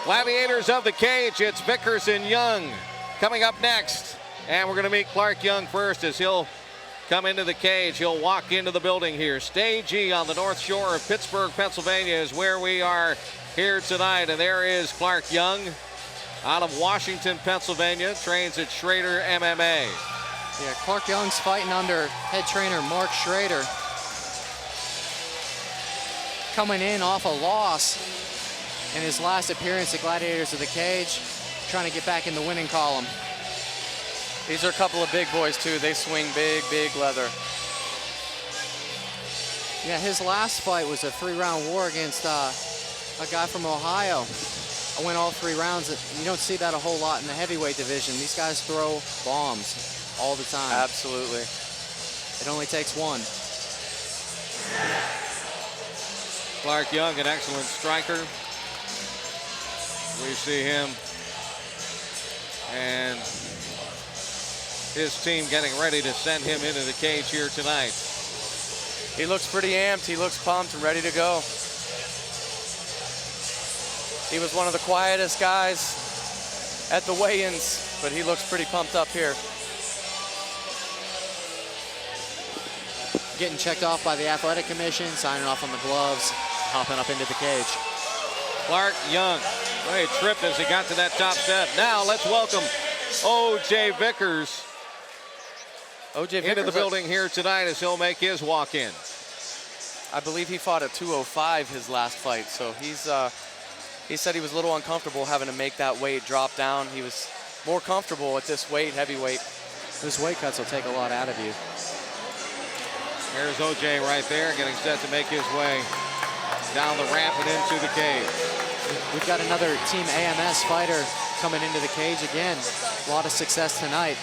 Gladiators of the cage, it's Vickers and Young coming up next. And we're going to meet Clark Young first as he'll come into the cage. He'll walk into the building here. Stage E on the north shore of Pittsburgh, Pennsylvania is where we are here tonight. And there is Clark Young out of Washington, Pennsylvania, trains at Shrader MMA. Yeah, Clark Young's fighting under head trainer Mark Shrader. Coming in off a loss in his last appearance at Gladiators of the Cage, trying to get back in the winning column. These are a couple of big boys too. They swing big, big leather. Yeah, his last fight was a 3-round war against a guy from Ohio. I went all 3 rounds. You don't see that a whole lot in the heavyweight division. These guys throw bombs all the time. Absolutely. It only takes one. Clark Young, an excellent striker. We see him and his team getting ready to send him into the cage here tonight. He looks pretty amped. He looks pumped and ready to go. He was one of the quietest guys at the weigh-ins, but he looks pretty pumped up here. Getting checked off by the athletic commission, signing off on the gloves, hopping up into the cage. Clark Young, he tripped as he got to that top step. Now let's welcome O.J. Vickers into the building here tonight as he'll make his walk-in. I believe he fought at 205 his last fight, so he said he was a little uncomfortable having to make that weight drop down. He was more comfortable at this weight, heavyweight. Those weight cuts will take a lot out of you. Here's O.J. right there, getting set to make his way down the ramp and into the cage. We've got another Team AMS fighter coming into the cage again. A lot of success tonight.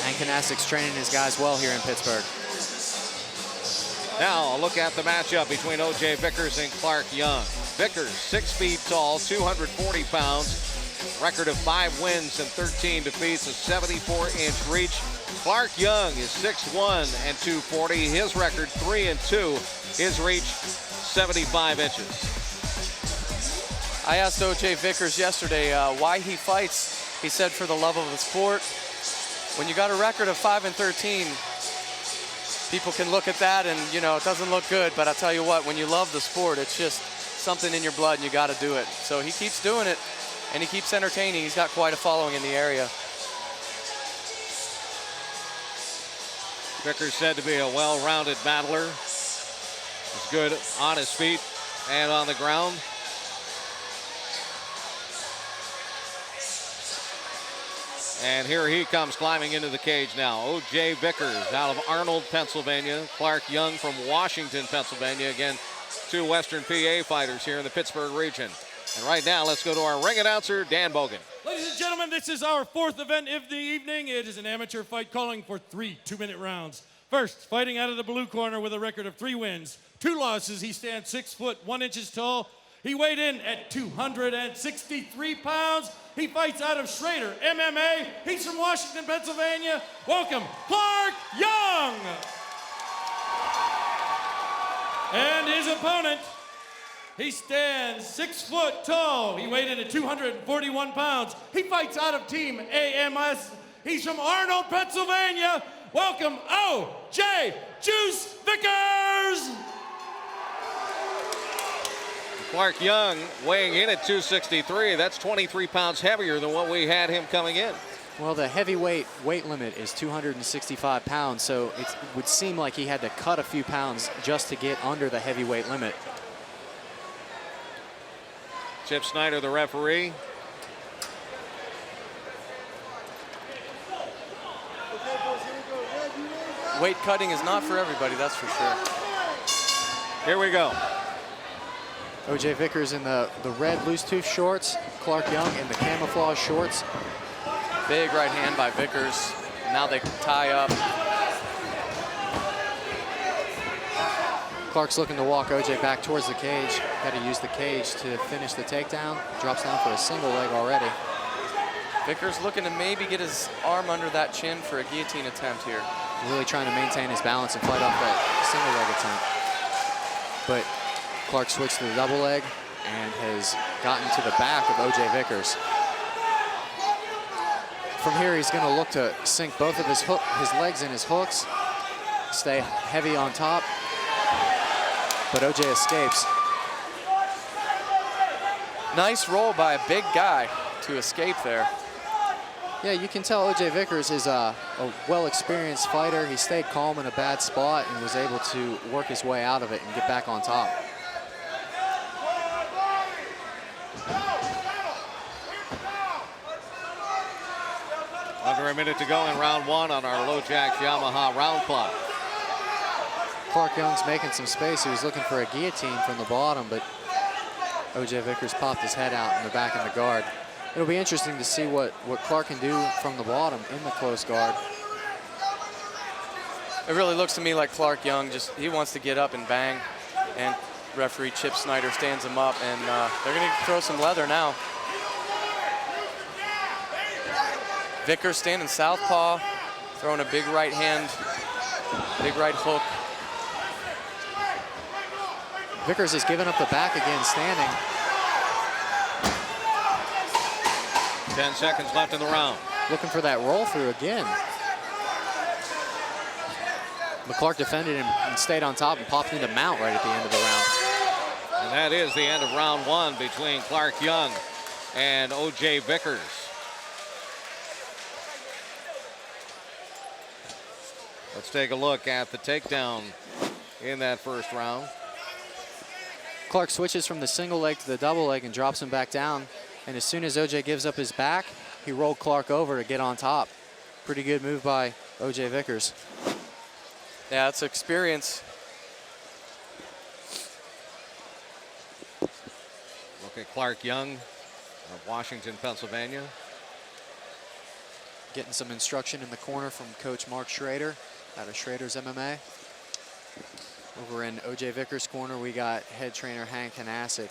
And Canastic's training his guys well here in Pittsburgh. Now a look at the matchup between O.J. Vickers and Clark Young. Vickers, 6 feet tall, 240 pounds, record of 5 wins and 13 defeats, a 74-inch reach. Clark Young is 6'1" and 240. His record 3-2. His reach 75 inches. I asked O.J. Vickers yesterday why he fights. He said for the love of the sport. When you got a record of 5 and 13, people can look at that and, you know, it doesn't look good, but I tell you what, when you love the sport, it's just something in your blood and you got to do it. So he keeps doing it and he keeps entertaining. He's got quite a following in the area. Vickers said to be a well-rounded battler. He's good on his feet and on the ground. And here he comes climbing into the cage now. O.J. Vickers out of Arnold, Pennsylvania. Clark Young from Washington, Pennsylvania. Again, 2 Western PA fighters here in the Pittsburgh region. And right now, let's go to our ring announcer, Dan Bogan. Ladies and gentlemen, this is our 4th event of the evening. It is an amateur fight calling for 3 2-minute rounds. First, fighting out of the blue corner with a record of 3 wins, 2 losses. He stands 6 foot 1 inches tall. He weighed in at 263 pounds. He fights out of Shrader MMA. He's from Washington, Pennsylvania. Welcome, Clark Young. And his opponent, he stands 6 foot tall. He weighed in at 241 pounds. He fights out of Team AMS. He's from Arnold, Pennsylvania. Welcome, O.J. Juice Vickers. Clark Young weighing in at 263. That's 23 pounds heavier than what we had him coming in. Well, the heavyweight weight limit is 265 pounds, so it would seem like he had to cut a few pounds just to get under the heavyweight limit. Chip Snyder, the referee. Weight cutting is not for everybody, that's for sure. Here we go. O.J. Vickers in the red loose tooth shorts, Clark Young in the camouflage shorts. Big right hand by Vickers. Now they tie up. Clark's looking to walk O.J. back towards the cage. Got to use the cage to finish the takedown. Drops down for a single leg already. Vickers looking to maybe get his arm under that chin for a guillotine attempt here. Really trying to maintain his balance and fight off that single leg attempt. But Clark switched to the double leg. and has gotten to the back of O.J. Vickers. From here, he's going to look to sink both of his legs in his hooks, stay heavy on top, but O.J. escapes. Nice roll by a big guy to escape there. Yeah, you can tell O.J. Vickers is a well-experienced fighter. He stayed calm in a bad spot and was able to work his way out of it and get back on top. Under a minute to go in round 1 on our Lojax Yamaha round clock. Clark Young's making some space. He was looking for a guillotine from the bottom, but O.J. Vickers popped his head out in the back in the guard. It'll be interesting to see what Clark can do from the bottom in the close guard. It really looks to me like Clark Young he wants to get up and bang, and referee Chip Snyder stands him up, and they're going to throw some leather now. Vickers standing southpaw, throwing a big right hand, big right hook. Vickers has given up the back again, standing. 10 seconds left in the round. Looking for that roll through again. McClark defended him and stayed on top and popped into mount right at the end of the round. And that is the end of round 1 between Clark Young and O.J. Vickers. Let's take a look at the takedown in that first round. Clark switches from the single leg to the double leg and drops him back down. And as soon as O.J. gives up his back, he rolled Clark over to get on top. Pretty good move by O.J. Vickers. Yeah, it's experience. Look at Clark Young of Washington, Pennsylvania. Getting some instruction in the corner from Coach Mark Shrader out of Shrader's MMA. Over in O.J. Vickers' corner, we got head trainer Hank Hanasic.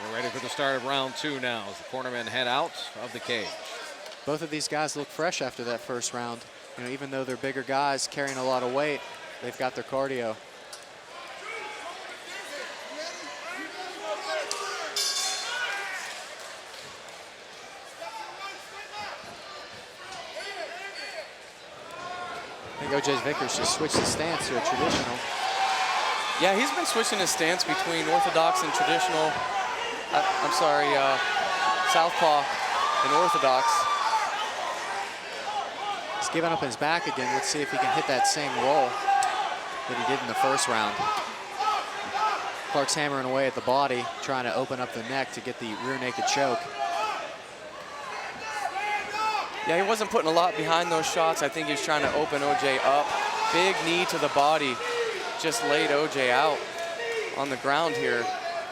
We're ready for the start of round 2 now as the cornermen head out of the cage. Both of these guys look fresh after that first round. You know, even though they're bigger guys carrying a lot of weight, they've got their cardio. I think O.J. Vickers just switched his stance to a traditional. Yeah, he's been switching his stance between orthodox and traditional. Southpaw and orthodox. He's giving up his back again. Let's see if he can hit that same roll that he did in the first round. Clark's hammering away at the body, trying to open up the neck to get the rear naked choke. Yeah, he wasn't putting a lot behind those shots. I think he was trying to open O.J. up. Big knee to the body. Just laid O.J. out on the ground here.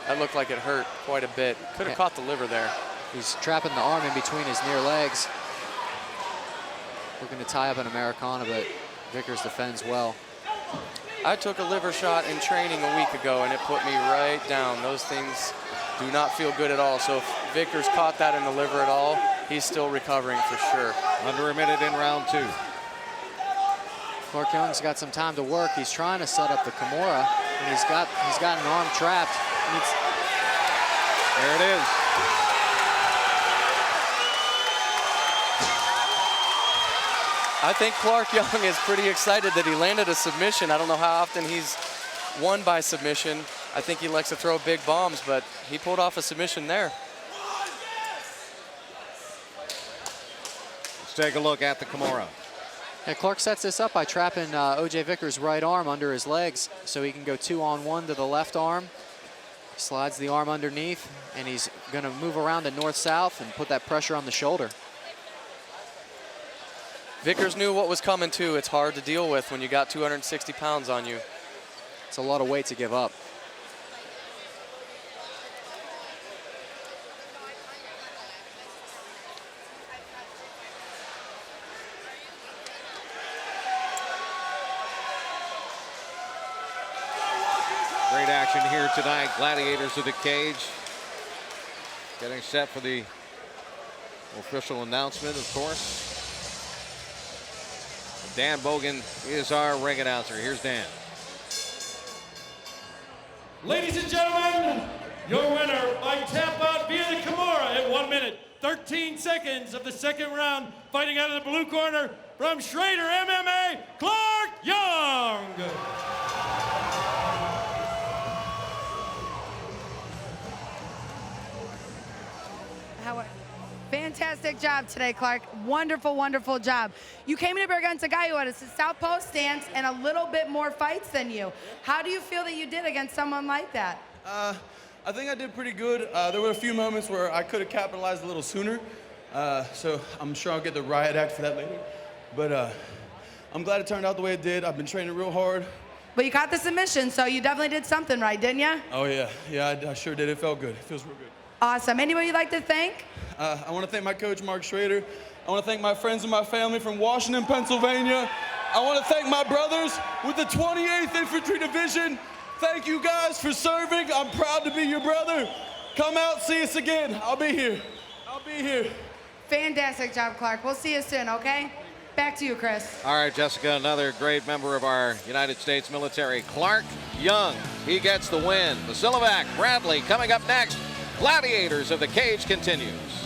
That looked like it hurt quite a bit. Could have caught the liver there. He's trapping the arm in between his near legs. Looking to tie up an Americana, but Vickers defends well. I took a liver shot in training a week ago, and it put me right down. Those things do not feel good at all. So if Vickers caught that in the liver at all, he's still recovering for sure. Under a minute in round 2. Clark Young's got some time to work. He's trying to set up the Kimura, and he's got an arm trapped. There it is. I think Clark Young is pretty excited that he landed a submission. I don't know how often he's won by submission. I think he likes to throw big bombs, but he pulled off a submission there. Let's take a look at the Kimura. Yeah, Clark sets this up by trapping O.J. Vickers' right arm under his legs so he can go 2-on-1 to the left arm. Slides the arm underneath, and he's going to move around to north-south and put that pressure on the shoulder. Vickers knew what was coming too. It's hard to deal with when you got 260 pounds on you. It's a lot of weight to give up. Great action here tonight. Gladiators of the cage getting set for the Official announcement, of course. Dan Bogan is our ring announcer. Here's Dan. Ladies and gentlemen, your winner by tap out via the Kimura at 1 minute, 13 seconds of the second round, fighting out of the blue corner from Shrader MMA, Clark Young. Fantastic job today, Clark. Wonderful, wonderful job. You came in against a guy who had a southpaw stance and a little bit more fights than you. How do you feel that you did against someone like that? I think I did pretty good. There were a few moments where I could have capitalized a little sooner. So I'm sure I'll get the riot act for that later. But I'm glad it turned out the way it did. I've been training real hard. But you got the submission, so you definitely did something right, didn't you? Oh, yeah. Yeah, I sure did. It felt good. It feels real good. Awesome. Anybody you'd like to thank? I want to thank my coach, Mark Shrader. I want to thank my friends and my family from Washington, Pennsylvania. I want to thank my brothers with the 28th Infantry Division. Thank you guys for serving. I'm proud to be your brother. Come out, see us again. I'll be here. I'll be here. Fantastic job, Clark. We'll see you soon, okay? Back to you, Chris. All right, Jessica, another great member of our United States military, Clark Young. He gets the win. Vasilovac, Bradley coming up next. Gladiators of the Cage continues.